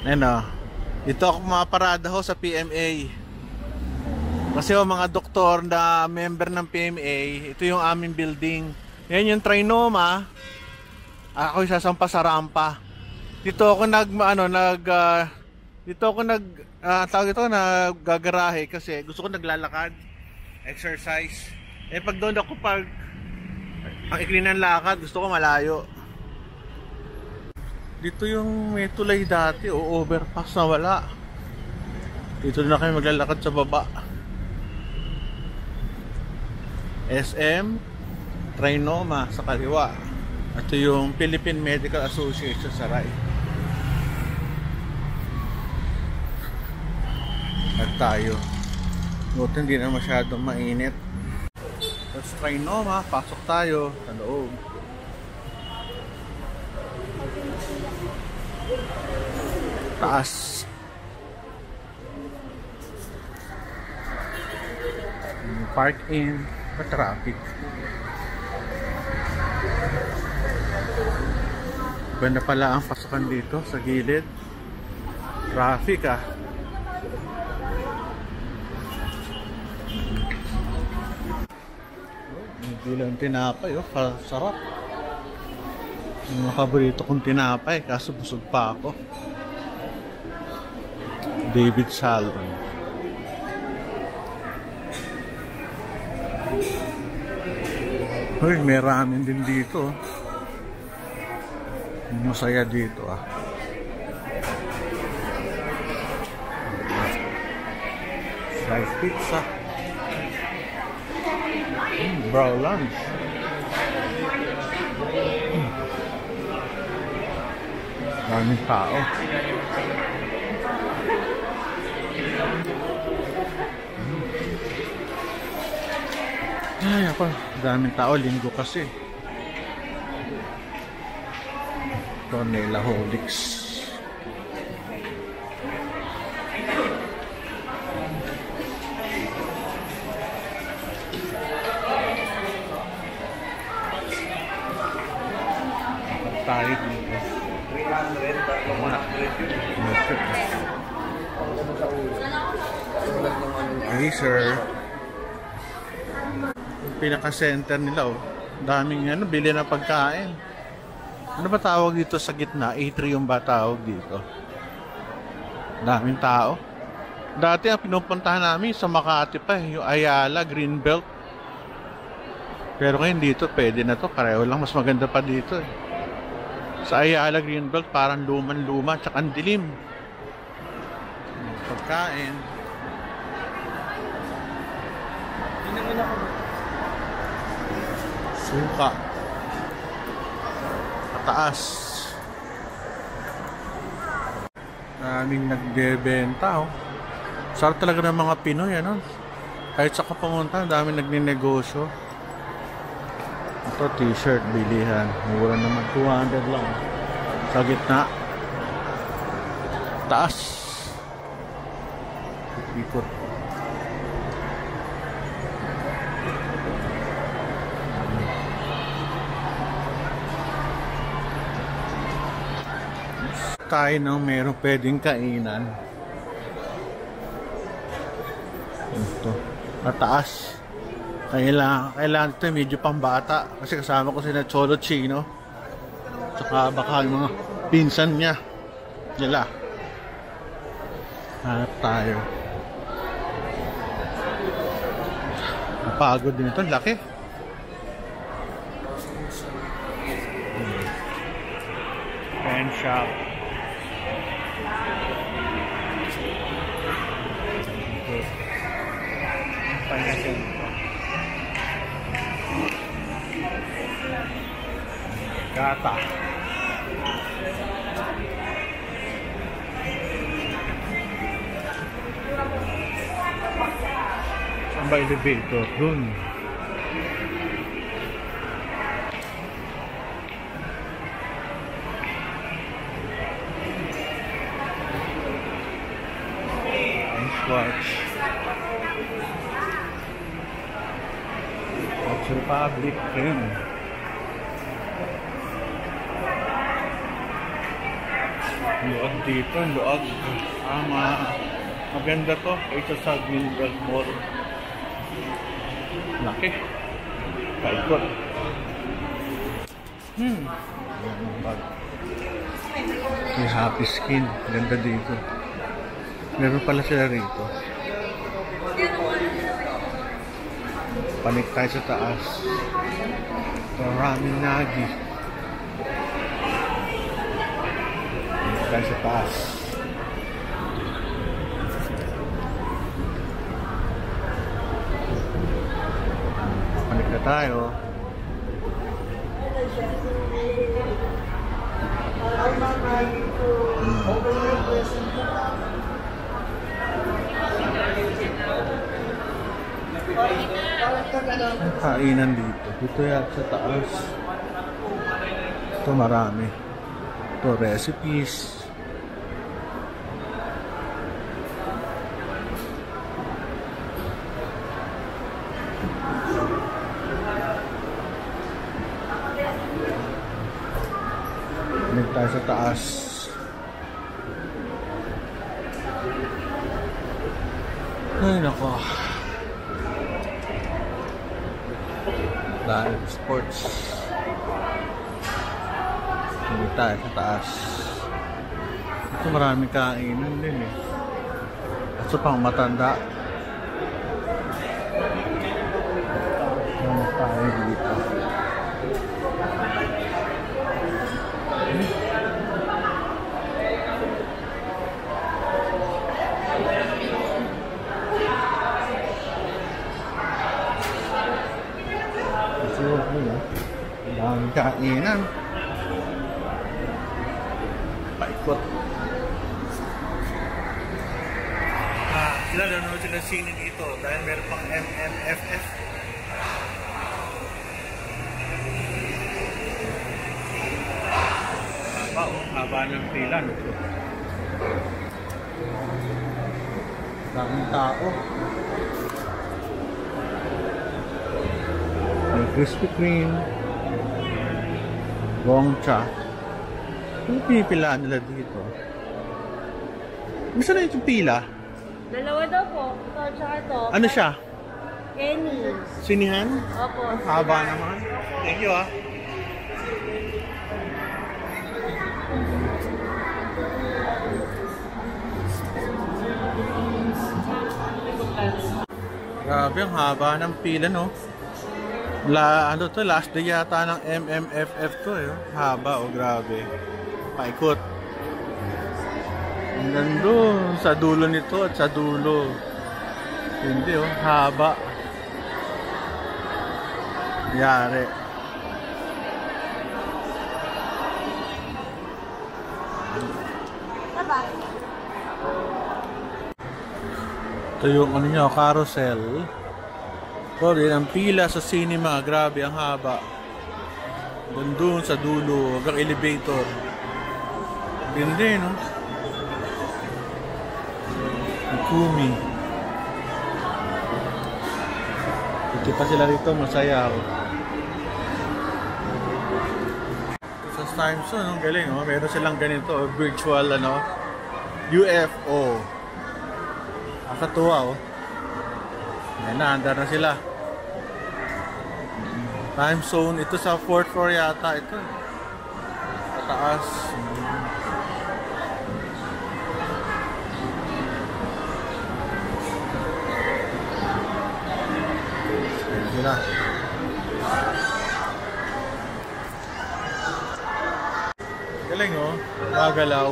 Ano, dito ako pumaparada ho sa PMA. Kasi ho, mga doktor na member ng PMA, ito yung aming building. Yan yung Trinoma. Ako isasampa sa rampa. Dito ako tawag ito, naggagarahe kasi gusto ko naglalakad, exercise. Pag doon ako ang ikli ng lakad, gusto ko malayo. Dito yung may tulay dati o overpass na wala. Dito na kayo maglalakad sa baba. SM Trinoma sa kaliwa. Ito yung Philippine Medical Association sa right. At tayo. Buti hindi na masyadong mainit. Tapos Trinoma, pasok tayo sa loob. Taas. Park in, traffic. Banda pala ang pasukan dito sa gilid. Traffic ah. Bilang tinapay oh, sarap. Yung paborito kong tinapay, kaso busog pa ako. David Salron. Hoy, may ramen din dito. Masaya dito ah. Slice pizza. Brow lunch. Daming tao. Ay ako, daming tao, linggo kasi. Tonelaholics. Tayo dito. 300 at 100. Hey sir. Pinaka-center nila oh. Daming bili na pagkain. Ano ba tawag dito sa gitna? Atrium ba tawag dito? Daming tao. Dati ang pinupuntahan namin sa Makati pa yung Ayala, Greenbelt. Pero ngayon dito pwede na to. Pareho lang, mas maganda pa dito eh. Sa Ayala, Greenbelt parang luman-luma tsaka ang dilim. Pagkain. Suka. Pataas. Daming nagbebenta oh. Sarap talaga ng mga Pinoy ano. Kahit sa kapamunta, daming nagninegosyo. Ito t-shirt bilihan. Mura naman 200 lang. Sa gitna. Taas. Ikot. Tayo nang meron pwedeng kainan. Ito. Mataas. Kailangan ito medyo pambata. Kasi kasama ko sina Cholo Chino. Tsaka baka yung mga pinsan niya. Nila. Hanap tayo. Napagod din ito. Laki. Pen shop. Gata. Saan ba elevator? Dun. Watch Republic King. Luag dito, luag. Maganda to. Ito sa Greenbelt Mall. Laki. Kaikot. Yan ang bag. May Happy Skin. Ganda dito. Meron pala sila rito. Panik tayo sa taas. Maraming nagi. Panik tayo sa taas. Panik na tayo. Kainan dito. Dito yan sa taas. Ito marami. Ito recipes. Dito tayo sa taas. Ay nako. Live sports. Dito tayo sa taas. Ito maraming kainan din eh. Ito pang matanda. Ano tayo dito? Ang kainan. Paikot. Sila nanonood sila sine dito dahil meron pang MMFF. Haba ng pila. Daming tao. May Krispy Kreme. Gongcha. Ano pinipilaan nila dito? Gusto na yung pila? Dalawa daw po. Ito at saka ito. Ano siya? Any. Sinihan? Opo. Haba naman. Thank you ah. Grabe ang haba ng pila no. Ano to, last day yata ng MMFF to eh. Haba oh, grabe. Paikot. Hanggang doon sa dulo nito at sa dulo. Hindi oh, haba. Yari. Ito yung ano nyo, carousel. Sorry, ang pila sa cinema, grabe, ang haba. Doon sa dulo, hanggang elevator. Hindi, no? Ikumi. Ito pa sila rito, masaya ako. Sa Timeson, ang galing, oh. Meron silang ganito, virtual, ano, UFO. Nakakatuwa, oh. Ayan na, andar na sila. Time zone, ito sa 4th floor yata ito. Pataas. Ayan sila. Galing oh, magalaw.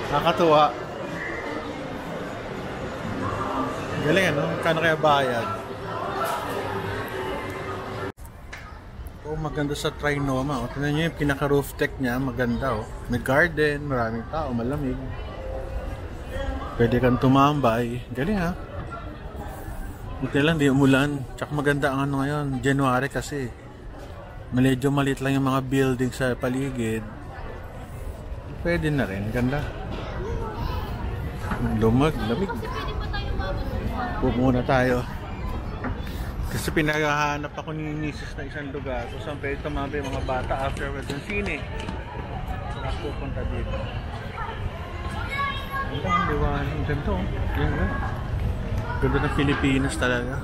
Nakakatuwa. Galing ano? Kano kaya bayad? Oh, maganda sa Trinoma. Oh. Tignan nyo yung pinaka-roof deck niya. Maganda oh. May garden, maraming tao, malamig. Pwede kang tumambay. Galing ha? Buti lang, di umulan. Tsaka maganda ang ano ngayon. January kasi. Medyo maliit lang yung mga building sa paligid. Pwede na rin. Ganda. Lumag, lamig. Pupo muna tayo. Kasi pinaghahanap ako ni misis na isang lugar kung saan pwede tumabi mga bata after ng sine. So, ako pupunta dito. Ang liwanag. Ang ganda oh. Ganda ng Pilipinas talaga.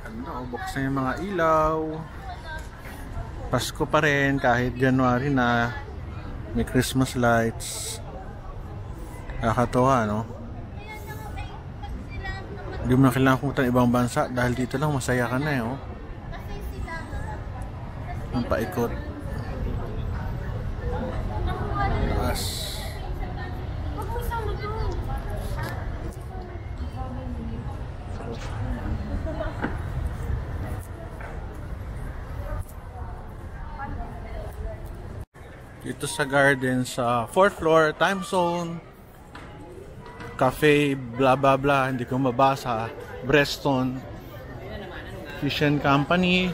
Ganda oh. Buksan yung mga ilaw. Pasko pa rin kahit January na. May Christmas lights. Nakakatawa no? Hindi mo na kailangan pumunta ng ibang bansa dahil dito lang masaya ka na eh oh. Ang paikot. Taas. Dito sa garden sa 4th floor, time zone, cafe, bla bla bla, hindi ko mabasa, Breston, Fish and Company,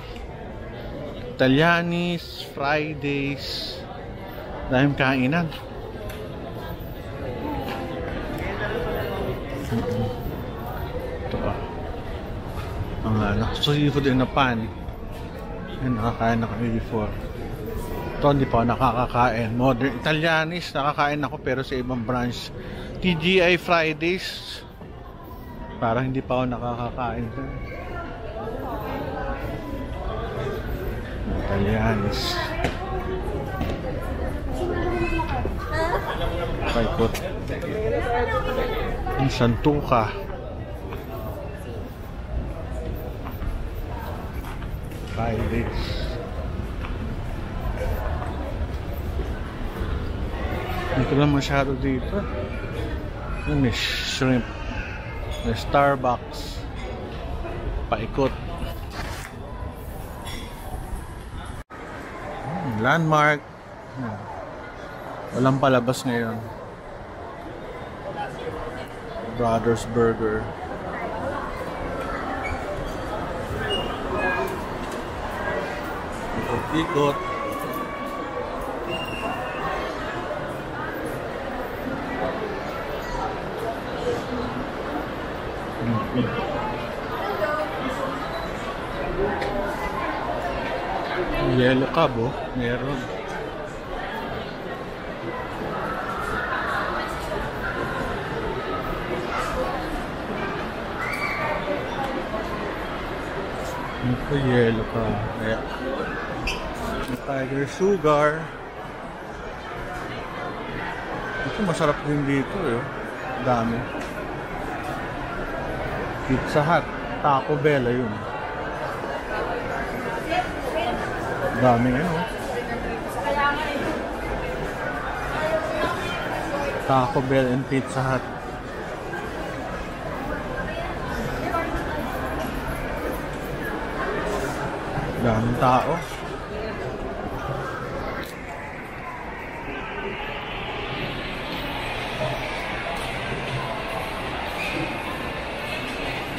Italianis, Fridays, daming kainan. Ito pa. Ang ano, seafood in a pan. Yan, nakakain ako before. Ito, hindi pa ako nakakakain. Modern Italianis, nakakain ako pero sa ibang branch. TGI Fridays, parang hindi pa ako nakakakain. Italianis. Paikot. Yung santuka. Fridays. Hindi ko lang masyado dito. May shrimp. May Starbucks. Paikot. Landmark. Walang palabas ngayon. Brothers Burger. Ikot. Yellow cab oh, meron. Ito yellow cab. Kaya Tiger Sugar. Ito masarap din dito eh. Dami. Pizza Hut, Taco Bell, ayun. Dami ano. Taco Bell and Pizza Hut. Daming tao.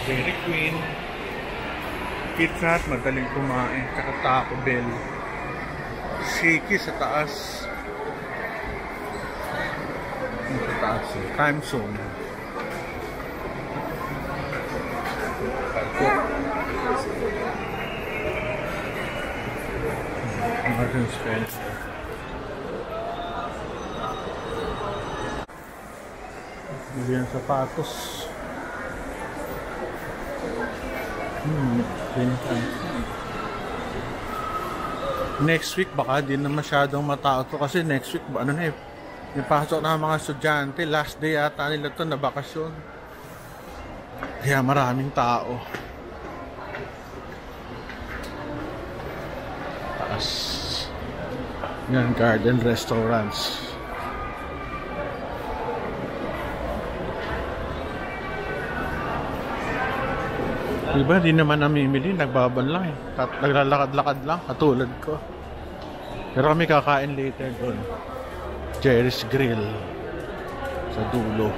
Dairy Queen, Pizza Hut, madaling kumain, tsaka Taco Bell. Shaky sa taas. Sa taas eh. Time zone. Martin Spencer. Bigyan sapatos. Next week baka di na masyadong matao to kasi next week ano na eh, ipasok na mga estudyante, last day ata nila to na bakasyon, kaya maraming tao. Taas yan, garden restaurants. Diba, di naman namimili, nagbaban lang eh. Naglalakad-lakad lang, katulad ko. Pero kami kakain later doon. Jerry's Grill. Sa dulo.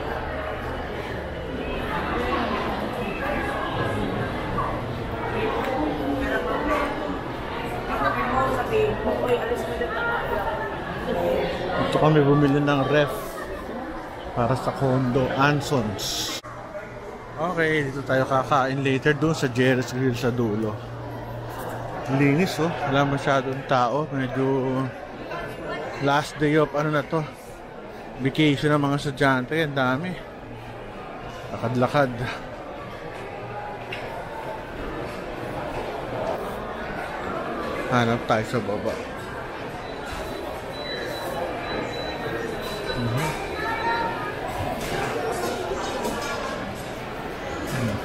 Ito kami bumili ng ref para sa condo, Ansons. Okay, dito tayo kakain later doon sa Jerry's Grill sa dulo. Linis oh, wala masyadong tao. Medyo last day of ano na to, vacation ng mga estudyante. Ang dami. Lakad-lakad. Hanap tayo sa baba.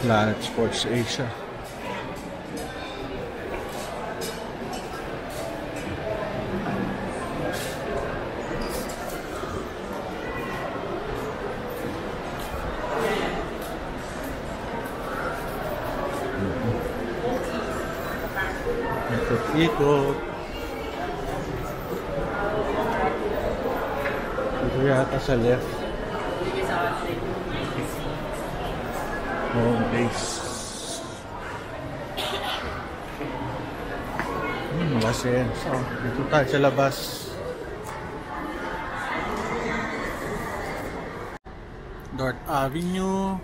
Planet Sports Asia. Ikot-ikot. Ito yata sa left. Home base. Malasin. So, dito tayo sa labas. North Avenue.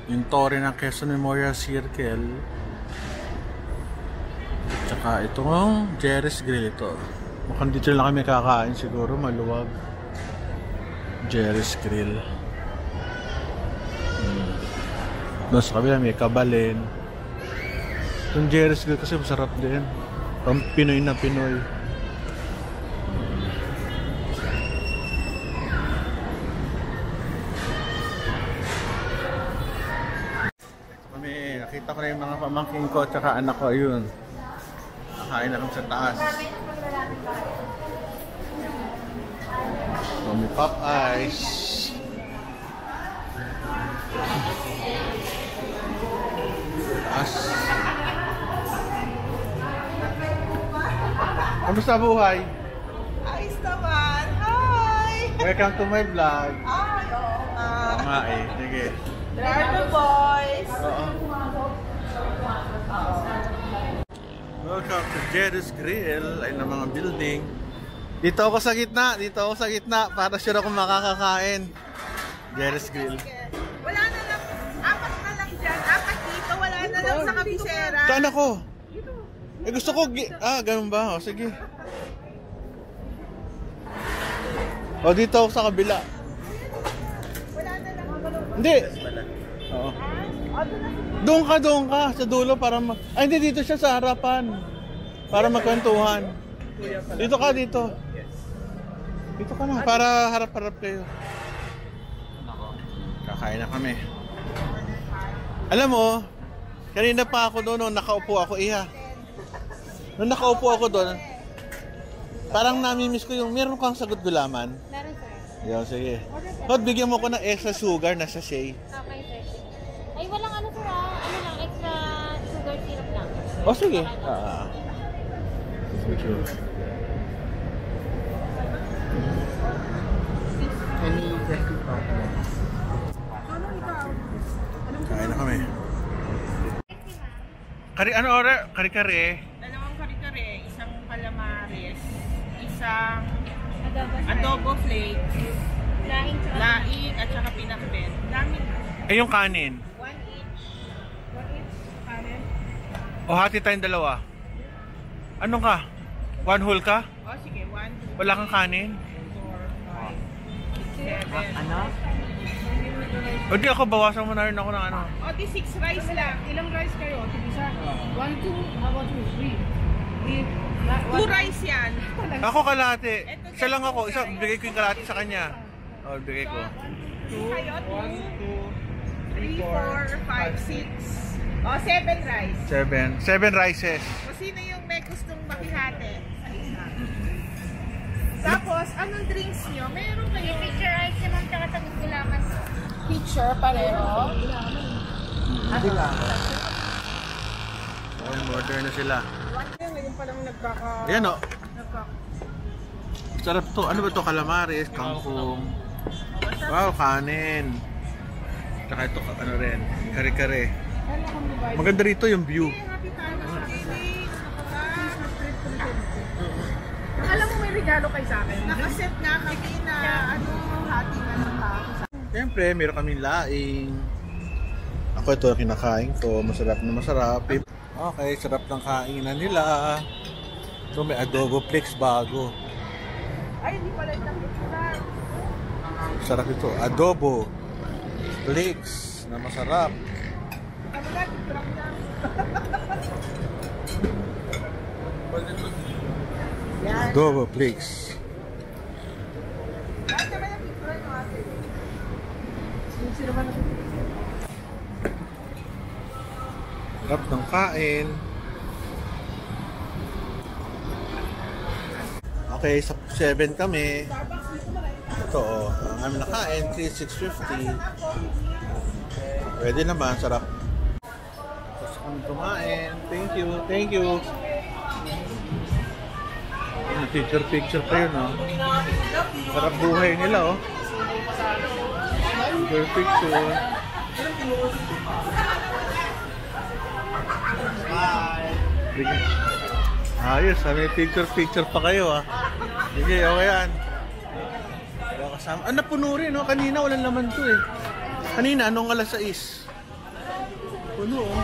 Yung torre ng Quezon Memorial Circle. Tsaka itong Jerry's Grill ito. Mukhang dito lang kami kakain siguro. Maluwag. Jerry's Grill. Doon sa kabila may Kabalin. Yung Jerry's Grill kasi masarap din. Pang Pinoy na Pinoy. Nakita ko na yung mga pamangking ko at saka anak ko. Ayun. Nakain na lang sa taas. So, may pop ice. Taas. Kamusta buhay? Ayos naman. Hi! Welcome to my vlog. Ay, oo nga. Oo nga eh. Sige. There are the boys. Oo. Welcome to Jerry's Grill. Ay na mga building. Dito ako sa gitna. Dito ako sa gitna. Para sure ako makakakain. Jerry's Grill. Wala na lang. Apat na lang dyan. Apat dito. Wala na lang sa kabisera. Saan ako? Eh gusto ko... ganun ba? O sige. O dito ako sa kabila. Wala na lang. Hindi. Oo. Doon ka sa dulo para ay hindi, dito siya sa harapan. Para magkwentuhan. Dito ka, dito. Dito ka na, para harap-harap kayo. Kakain na kami. Alam mo, kanina pa ako doon nung nakaupo ako, iha. Nung nakaupo ako doon, parang namimiss ko yung meron kang sagot gulaman. Meron, sir. Yan, sige. Hot, bigyan mo ko ng extra sugar na sachet. Okay, sir. Ay, walang ano, sir, ano lang, extra sugar syrup lang. O, sige. Kain na kami. Ano order? Kare-kare. Dalawang kare-kare. Isang calamares. Isang Adobo, adobo flakes. Laing, Laing at saka pinakbet. Daming. Eh, yung kanin. 1 each. 1 each. Kanin. O, hati tayong dalawa. Anong ka? One whole ka? O, sige. 1, 2, Wala kang kanin? 4, 5, 6, 7. Ano? O, di ako, bawasan mo na rin ako ng ano. O, di 6 rice lang. Ilang rice kayo? Isa? 1, 2, how about 2, 3? 2 rice yan. Ako kalate. Isa lang ako. Isa, bigay ko yung kalate sa kanya. O, bigay ko. 2 kayo? 2, 3, 4, 5, 6. O, 7 rice. 7 rices. O, sino yung may gustong makihate sa isa? Tapos, anong drinks nyo? Meron kayo? picture ice naman, tsaka sa gulaman. Picture pareho? Order na sila. Ngayon pa lang nagkaka... Ayan o. Sarap to. Ano ba to? Calamares, kangkong. Wow, kanin. Tsaka ito, ano rin, kare-kare. Maganda rito yung view. Happy tayo sa kilig. Alam mo may regalo kay sa akin? Nakaset na kami na hati na ng tao. Siyempre, meron kaming laing. Ako ito kinakain ko. Masarap na masarap. Okay, sarap ng kainan nila. Ito may adobo flakes bago. Ay, hindi pala itang itsura. Sarap ito. Adobo flakes na masarap. Kamulat, itsura ko lang. Adobo flakes. Lahat naman yung itsura nyo ate. Sino ba natin? Sarap ng kain. Okay, sa 7 kami. Ito ang aming nakain, 3,650. Pwede naman, sarap. Gusto kami kumain. Thank you, thank you. Picture pa yun, oh. Sarap buhay nila, oh. Picture. Ayos, may picture pa kayo, ah. Sige, okay yan. Ah, napuno rin, no? Kanina walang laman to, eh. Kanina, anong alas 6? Puno, oh.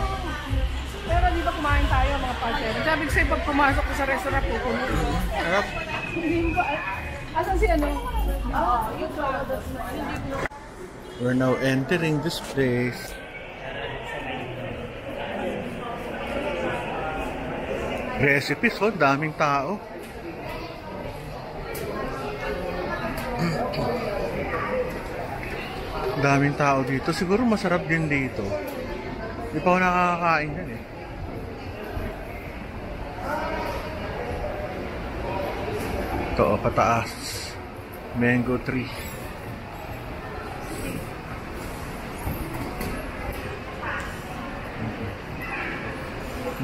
Pero di ba kumain tayo mga partner? Sabi ko sa'yo pag pumasok ko sa restaurant po, puno. Sarap. Hindi ko, asan si ano? We're now entering this place. Recipes, oh, daming tao. Daming tao dito. Siguro masarap din dito. Di pa ako nakakakain yan, eh. Ito, oh, pataas. Mango tree.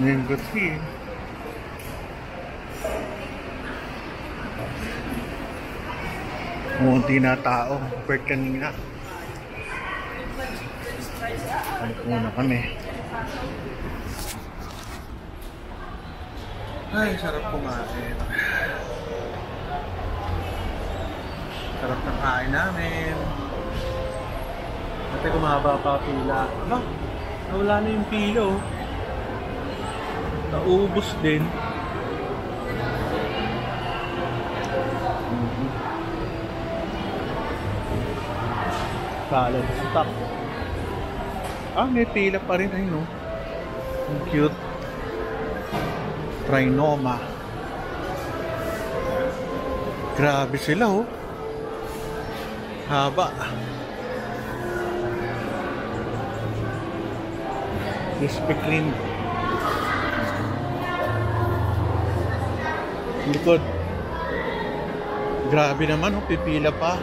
Mango tree. Munti na tao. Per kanina. Muna kami. Ay, sarap kumain. Sarap ng kain namin. Dati kumahaba pa pila. Aba, nawala na yung pila, oh. Naubos din. Salad stock. Ah, may pila pa rin. Ayun, oh. Ang cute. Trinoma. Grabe sila, oh. Haba. Krispy Kreme. Likod. Grabe naman, oh. Pipila pa.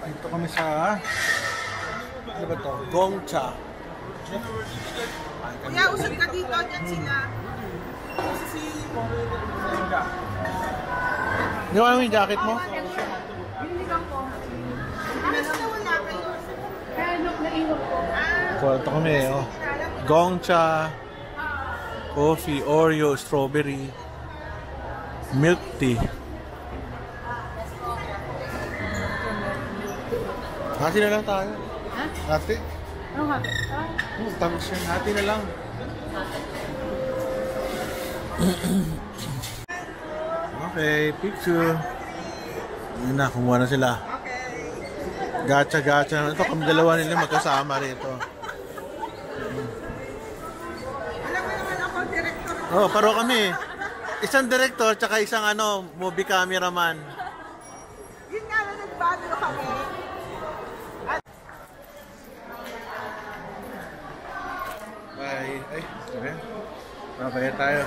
Dito kami sa... Ano ba ito? Gongcha. Kaya usap ka dito, dyan sila. Di ba yung jacket mo? Hindi ka po. Alas na wala kayo. Kaya naiwan ko. So, ito kami, oh. Gongcha. Coffee, Oreo, strawberry. Milk tea. Hati na lang tayo. Ha? Hati. Anong hati? Tamis yan. Hati na lang. Okay, picture. Yun na, kumuha na sila. Gacha-gacha na ito. Kami dalawa nila magkasama rito. Alam mo naman ako, director. Oh, paro kami. Isang director, tsaka isang movie cameraman. Yun nga na nagbago kami. Bye. Ay, okay. Babaya tayo.